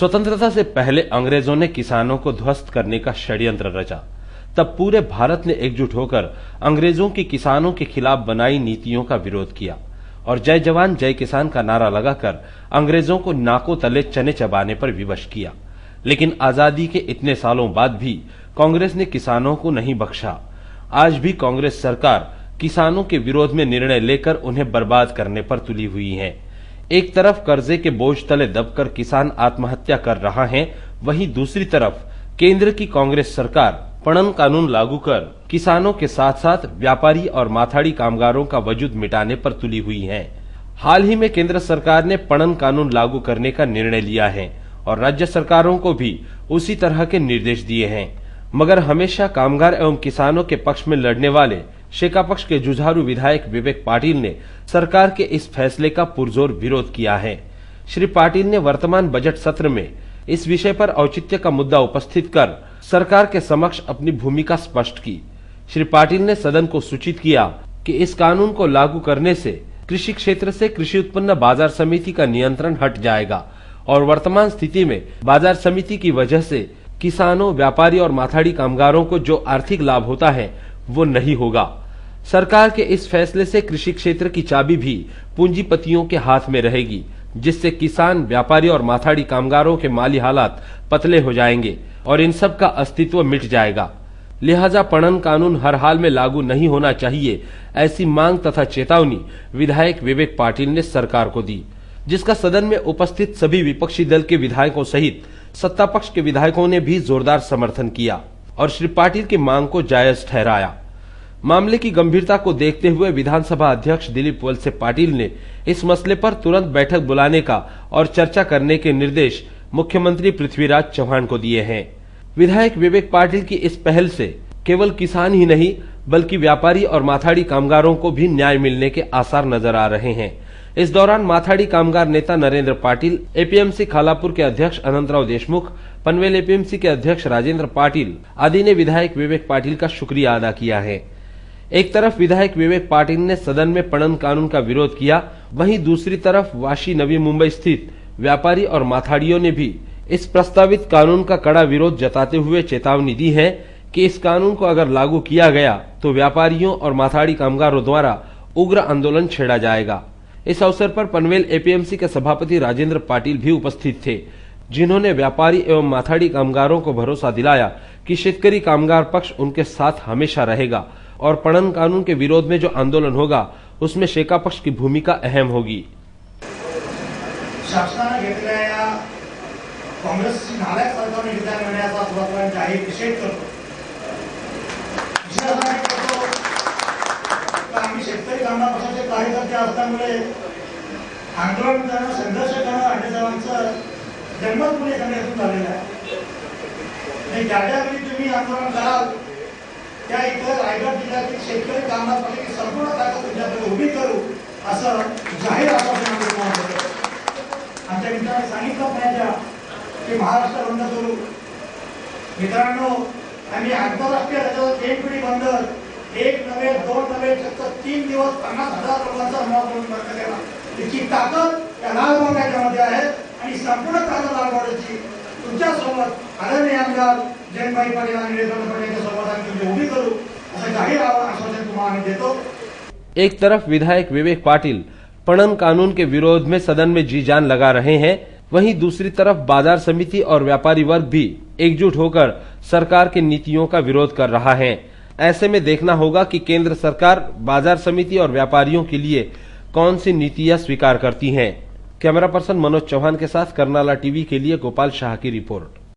स्वतंत्रता से पहले अंग्रेजों ने किसानों को ध्वस्त करने का षड्यंत्र रचा। तब पूरे भारत ने एकजुट होकर अंग्रेजों की किसानों के खिलाफ बनाई नीतियों का विरोध किया और जय जवान जय किसान का नारा लगाकर अंग्रेजों को नाकों तले चने चबाने पर विवश किया। लेकिन आजादी के इतने सालों बाद भी कांग्रेस ने किसानों को नहीं बख्शा। आज भी कांग्रेस सरकार किसानों के विरोध में निर्णय लेकर उन्हें बर्बाद करने पर तुली हुई है। एक तरफ कर्जे के बोझ तले दबकर किसान आत्महत्या कर रहा है, वहीं दूसरी तरफ केंद्र की कांग्रेस सरकार पणन कानून लागू कर किसानों के साथ साथ व्यापारी और माथाड़ी कामगारों का वजूद मिटाने पर तुली हुई है। हाल ही में केंद्र सरकार ने पणन कानून लागू करने का निर्णय लिया है और राज्य सरकारों को भी उसी तरह के निर्देश दिए हैं, मगर हमेशा कामगार एवं किसानों के पक्ष में लड़ने वाले शेका पक्ष के जुझारू विधायक विवेक पाटिल ने सरकार के इस फैसले का पुरजोर विरोध किया है। श्री पाटिल ने वर्तमान बजट सत्र में इस विषय पर औचित्य का मुद्दा उपस्थित कर सरकार के समक्ष अपनी भूमिका स्पष्ट की। श्री पाटिल ने सदन को सूचित किया कि इस कानून को लागू करने से कृषि क्षेत्र से कृषि उत्पन्न बाजार समिति का नियंत्रण हट जाएगा और वर्तमान स्थिति में बाजार समिति की वजह से किसानों, व्यापारी और माथाड़ी कामगारों को जो आर्थिक लाभ होता है वो नहीं होगा। सरकार के इस फैसले से कृषि क्षेत्र की चाबी भी पूंजीपतियों के हाथ में रहेगी, जिससे किसान, व्यापारी और माथाड़ी कामगारों के माली हालात पतले हो जाएंगे और इन सब का अस्तित्व मिट जाएगा। लिहाजा पणन कानून हर हाल में लागू नहीं होना चाहिए, ऐसी मांग तथा चेतावनी विधायक विवेक पाटिल ने सरकार को दी, जिसका सदन में उपस्थित सभी विपक्षी दल के विधायकों सहित सत्ता पक्ष के विधायकों ने भी जोरदार समर्थन किया और श्री पाटिल की मांग को जायज ठहराया। मामले की गंभीरता को देखते हुए विधानसभा अध्यक्ष दिलीप वलसे पाटिल ने इस मसले पर तुरंत बैठक बुलाने का और चर्चा करने के निर्देश मुख्यमंत्री पृथ्वीराज चौहान को दिए हैं। विधायक विवेक पाटिल की इस पहल से केवल किसान ही नहीं बल्कि व्यापारी और माथाड़ी कामगारों को भी न्याय मिलने के आसार नजर आ रहे हैं। इस दौरान माथाड़ी कामगार नेता नरेंद्र पाटिल, एपीएमसी खालापुर के अध्यक्ष अनंतराव देशमुख, पनवेल एपीएमसी के अध्यक्ष राजेंद्र पाटिल आदि ने विधायक विवेक पाटिल का शुक्रिया अदा किया है। एक तरफ विधायक विवेक पाटिल ने सदन में पणन कानून का विरोध किया, वहीं दूसरी तरफ वाशी नवी मुंबई स्थित व्यापारी और माथाड़ियों ने भी इस प्रस्तावित कानून का कड़ा विरोध जताते हुए चेतावनी दी है कि इस कानून को अगर लागू किया गया तो व्यापारियों और माथाड़ी कामगारों द्वारा उग्र आंदोलन छेड़ा जाएगा। इस अवसर पर पनवेल एपीएमसी के सभापति राजेंद्र पाटिल भी उपस्थित थे, जिन्होंने व्यापारी एवं माथाड़ी कामगारों को भरोसा दिलाया कि शेतकरी कामगार पक्ष उनके साथ हमेशा रहेगा और पणन कानून के विरोध में जो आंदोलन होगा उसमें शेका पक्ष की भूमिका अहम होगी। शासनाने घेतलेल्या या काँग्रेसची नालायक सरकारने घेतलेल्या निर्णयाचा सुरुवातीला जाहीर निषेध करतो। आम्ही शेतकरी कामगार पक्षाचे कार्यकर्ते असल्यामुळे आंदोलन करणं, संघर्ष करणं अण्णासाहेबांचं जन्मच पुणे संघटनेतून झालेलं आहे। ज्या वेळी तुम्ही आंदोलन कराल त्या इतर रायगड जिल्ह्यातील शेतकरी कामगार पक्षाची संपूर्ण ताकद तुमच्याकडे उभी करू असं जाहीर आश्वासन आम्ही तुम्हाला देतो। आमच्या मित्रांनी सांगितलं पाहिजे की महाराष्ट्र बंद करू। मित्रांनो, आम्ही आंतरराष्ट्रीय तेलपिढी बंदर 1 नव्हे 2 नव्हे फक्त 3 दिवस 50,000 लोकांचा अमरावती बंद केला। त्याची ताकद या लाल बंगाच्यामध्ये आहे आणि संपूर्ण ताकद लाल बंगाची तुमच्या सोबत आदरणीय आमदार जयंतभाई पाटील आणि रेवंत पाटील सोबत आम्ही उभी करू असं जाहीर आश्वासन तुम्हाला देतो। एक तरफ विधायक विवेक पाटिल पणन कानून के विरोध में सदन में जी जान लगा रहे हैं, वहीं दूसरी तरफ बाजार समिति और व्यापारी वर्ग भी एकजुट होकर सरकार की नीतियों का विरोध कर रहा है। ऐसे में देखना होगा कि केंद्र सरकार बाजार समिति और व्यापारियों के लिए कौन सी नीतियां स्वीकार करती हैं। कैमरा पर्सन मनोज चौहान के साथ करनाला टीवी के लिए गोपाल शाह की रिपोर्ट।